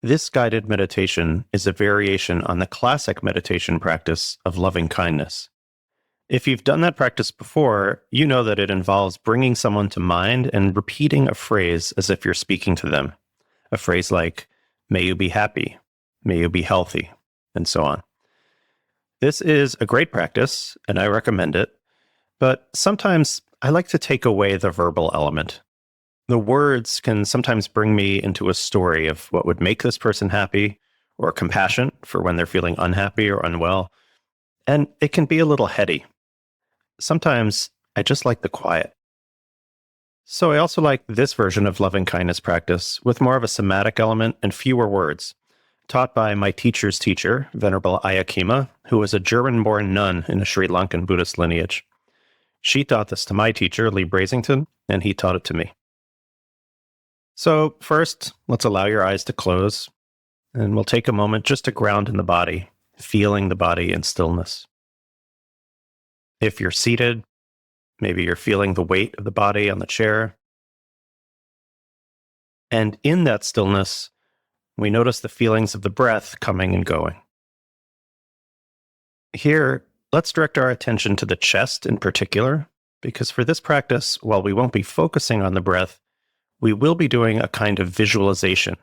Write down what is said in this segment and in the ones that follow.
This guided meditation is a variation on the classic meditation practice of loving kindness. If you've done that practice before, you know that it involves bringing someone to mind and repeating a phrase as if you're speaking to them. A phrase like, may you be happy, may you be healthy, and so on. This is a great practice, and I recommend it, but sometimes I like to take away the verbal element. The words can sometimes bring me into a story of what would make this person happy, or compassion for when they're feeling unhappy or unwell, and it can be a little heady. Sometimes I just like the quiet. So I also like this version of loving kindness practice with more of a somatic element and fewer words, taught by my teacher's teacher, Venerable Ayakema, who was a German-born nun in a Sri Lankan Buddhist lineage. She taught this to my teacher, Lee Brasington, and he taught it to me. So first, let's allow your eyes to close, and we'll take a moment just to ground in the body, feeling the body in stillness. If you're seated, maybe you're feeling the weight of the body on the chair. And in that stillness, we notice the feelings of the breath coming and going. Here, let's direct our attention to the chest in particular, because for this practice, while we won't be focusing on the breath, we will be doing a kind of visualization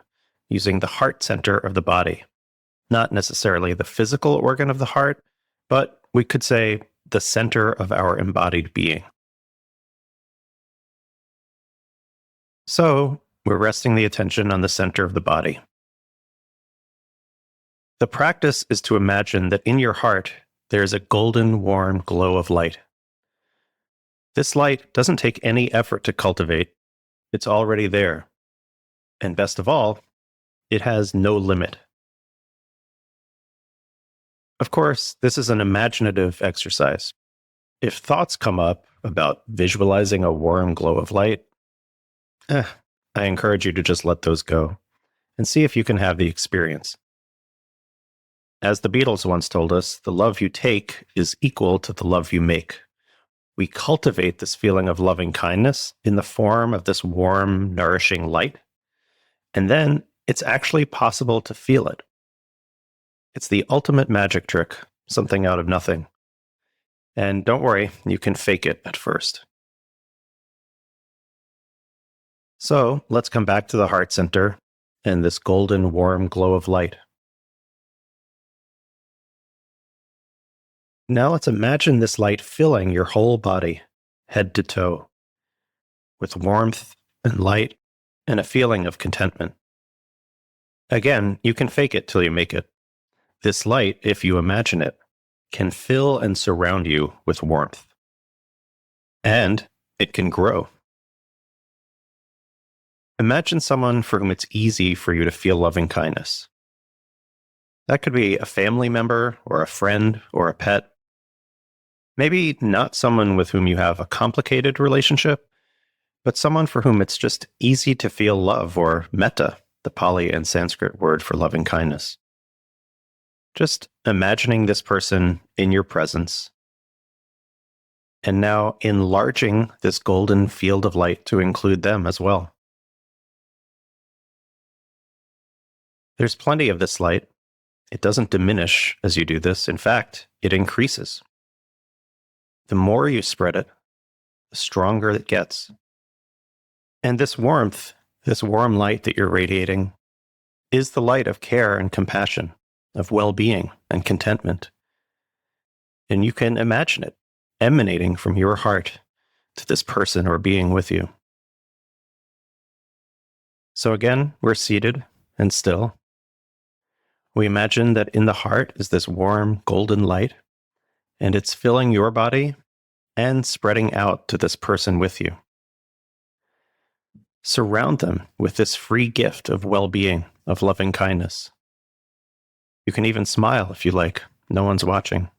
using the heart center of the body. Not necessarily the physical organ of the heart, but we could say the center of our embodied being. So, we're resting the attention on the center of the body. The practice is to imagine that in your heart, there's a golden, warm glow of light. This light doesn't take any effort to cultivate. It's already there. And best of all, it has no limit. Of course, this is an imaginative exercise. If thoughts come up about visualizing a warm glow of light, I encourage you to just let those go and see if you can have the experience. As the Beatles once told us, the love you take is equal to the love you make. We cultivate this feeling of loving kindness in the form of this warm, nourishing light, and then it's actually possible to feel it. It's the ultimate magic trick, something out of nothing. And don't worry, you can fake it at first. So let's come back to the heart center and this golden, warm glow of light. Now let's imagine this light filling your whole body, head to toe, with warmth and light and a feeling of contentment. Again, you can fake it till you make it. This light, if you imagine it, can fill and surround you with warmth. And it can grow. Imagine someone for whom it's easy for you to feel loving kindness. That could be a family member or a friend or a pet. Maybe not someone with whom you have a complicated relationship, but someone for whom it's just easy to feel love, or metta, the Pali and Sanskrit word for loving kindness. Just imagining this person in your presence, and now enlarging this golden field of light to include them as well. There's plenty of this light. It doesn't diminish as you do this. In fact, it increases. The more you spread it, the stronger it gets. And this warmth, this warm light that you're radiating, is the light of care and compassion, of well-being and contentment. And you can imagine it emanating from your heart to this person or being with you. So again, we're seated and still. We imagine that in the heart is this warm, golden light, and it's filling your body and spreading out to this person with you. Surround them with this free gift of well-being, of loving kindness. You can even smile if you like. No one's watching.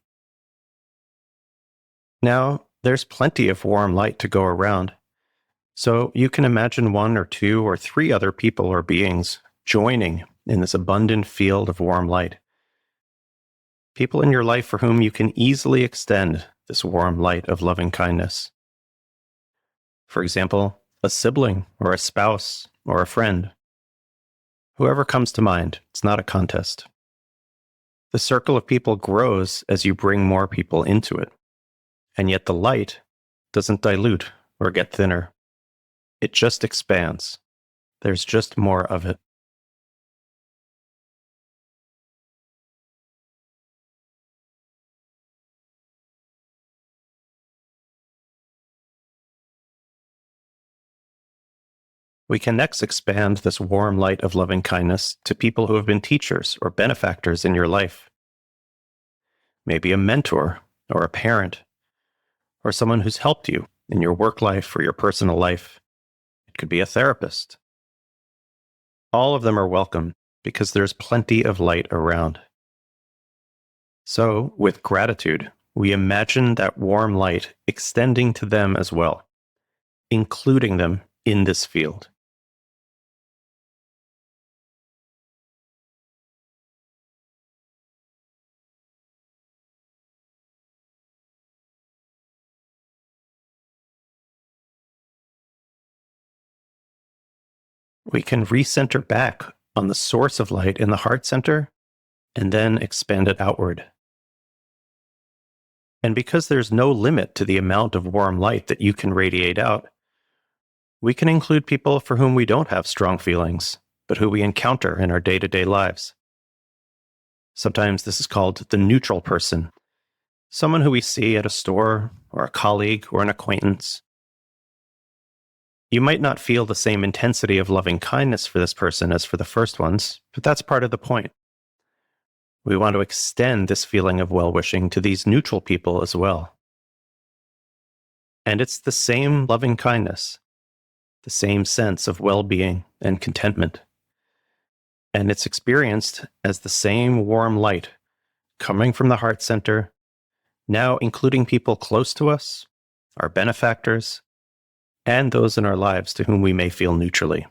Now, there's plenty of warm light to go around, so you can imagine 1 or 2 or 3 other people or beings joining in this abundant field of warm light. People in your life for whom you can easily extend this warm light of loving kindness. For example, a sibling or a spouse or a friend. Whoever comes to mind, it's not a contest. The circle of people grows as you bring more people into it. And yet the light doesn't dilute or get thinner. It just expands. There's just more of it. We can next expand this warm light of loving kindness to people who have been teachers or benefactors in your life. Maybe a mentor or a parent or someone who's helped you in your work life or your personal life. It could be a therapist. All of them are welcome because there's plenty of light around. So, with gratitude, we imagine that warm light extending to them as well, including them in this field. We can recenter back on the source of light in the heart center and then expand it outward. And because there's no limit to the amount of warm light that you can radiate out, we can include people for whom we don't have strong feelings, but who we encounter in our day-to-day lives. Sometimes this is called the neutral person, someone who we see at a store, or a colleague, or an acquaintance. You might not feel the same intensity of loving kindness for this person as for the first ones, but that's part of the point. We want to extend this feeling of well-wishing to these neutral people as well. And it's the same loving kindness, the same sense of well-being and contentment. And it's experienced as the same warm light coming from the heart center, now including people close to us, our benefactors, and those in our lives to whom we may feel neutrally.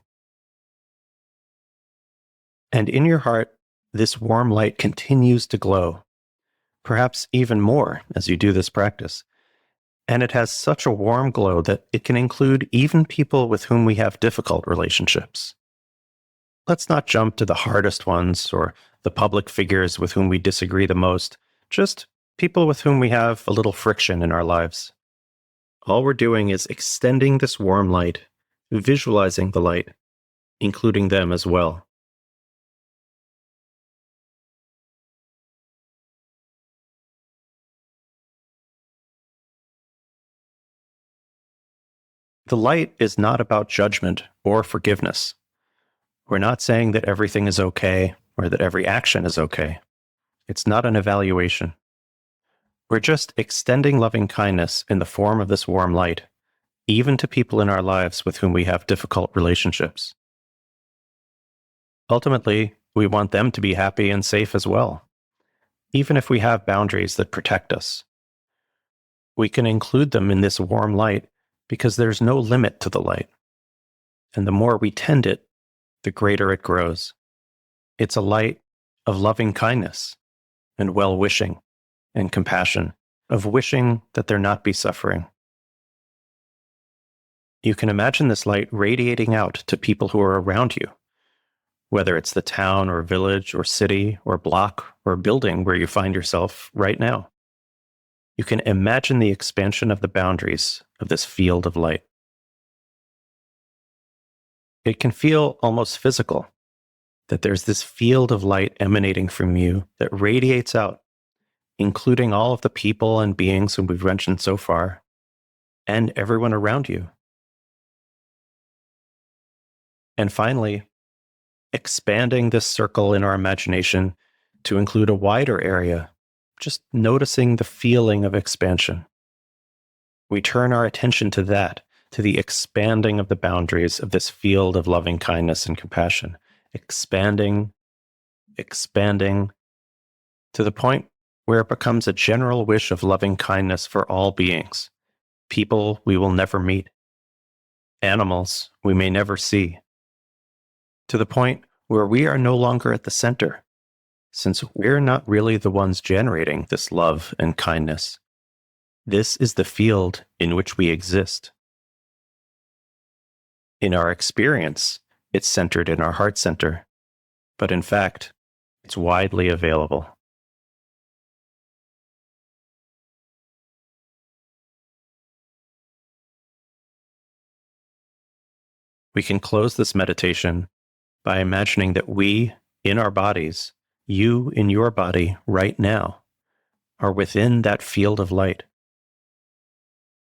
And in your heart, this warm light continues to glow, perhaps even more as you do this practice. And it has such a warm glow that it can include even people with whom we have difficult relationships. Let's not jump to the hardest ones or the public figures with whom we disagree the most, just people with whom we have a little friction in our lives. All we're doing is extending this warm light, visualizing the light, including them as well. The light is not about judgment or forgiveness. We're not saying that everything is okay or that every action is okay. It's not an evaluation. We're just extending loving kindness in the form of this warm light, even to people in our lives with whom we have difficult relationships. Ultimately, we want them to be happy and safe as well, even if we have boundaries that protect us. We can include them in this warm light because there's no limit to the light. And the more we tend it, the greater it grows. It's a light of loving kindness and well-wishing and compassion, of wishing that there not be suffering. You can imagine this light radiating out to people who are around you, whether it's the town or village or city or block or building where you find yourself right now. You can imagine the expansion of the boundaries of this field of light. It can feel almost physical, that there's this field of light emanating from you that radiates out, including all of the people and beings whom we've mentioned so far, and everyone around you. And finally, expanding this circle in our imagination to include a wider area, just noticing the feeling of expansion. We turn our attention to that, to the expanding of the boundaries of this field of loving kindness and compassion, expanding, expanding, to the point where it becomes a general wish of loving kindness for all beings, people we will never meet, animals we may never see, to the point where we are no longer at the center, since we're not really the ones generating this love and kindness. This is the field in which we exist. In our experience, it's centered in our heart center, but in fact, it's widely available. We can close this meditation by imagining that we, in our bodies, you in your body right now, are within that field of light.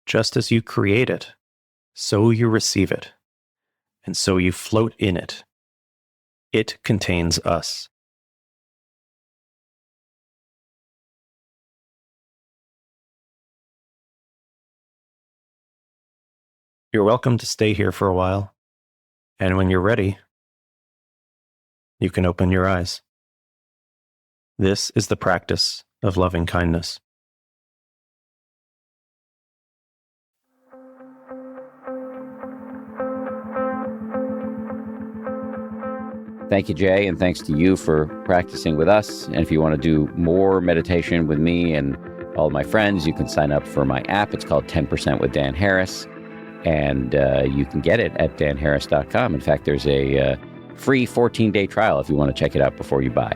Just as you create it, so you receive it, and so you float in it. It contains us. You're welcome to stay here for a while, and when you're ready, you can open your eyes. This is the practice of loving kindness. Thank you, Jay, and thanks to you for practicing with us. And if you want to do more meditation with me and all of my friends, you can sign up for my app. It's called 10% with Dan Harris, and you can get it at danharris.com. In fact, there's a free 14-day trial if you want to check it out before you buy.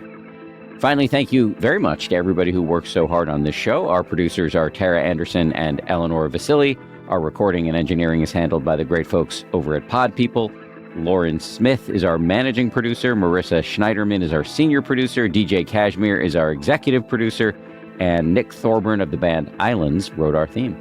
Finally, thank you very much to everybody who works so hard on this show. Our producers are Tara Anderson and Eleanor Vasili. Our recording and engineering is handled by the great folks over at Pod People. Lauren Smith is our managing producer. Marissa Schneiderman is our senior producer. DJ Kashmir is our executive producer. And Nick Thorburn of the band Islands wrote our theme.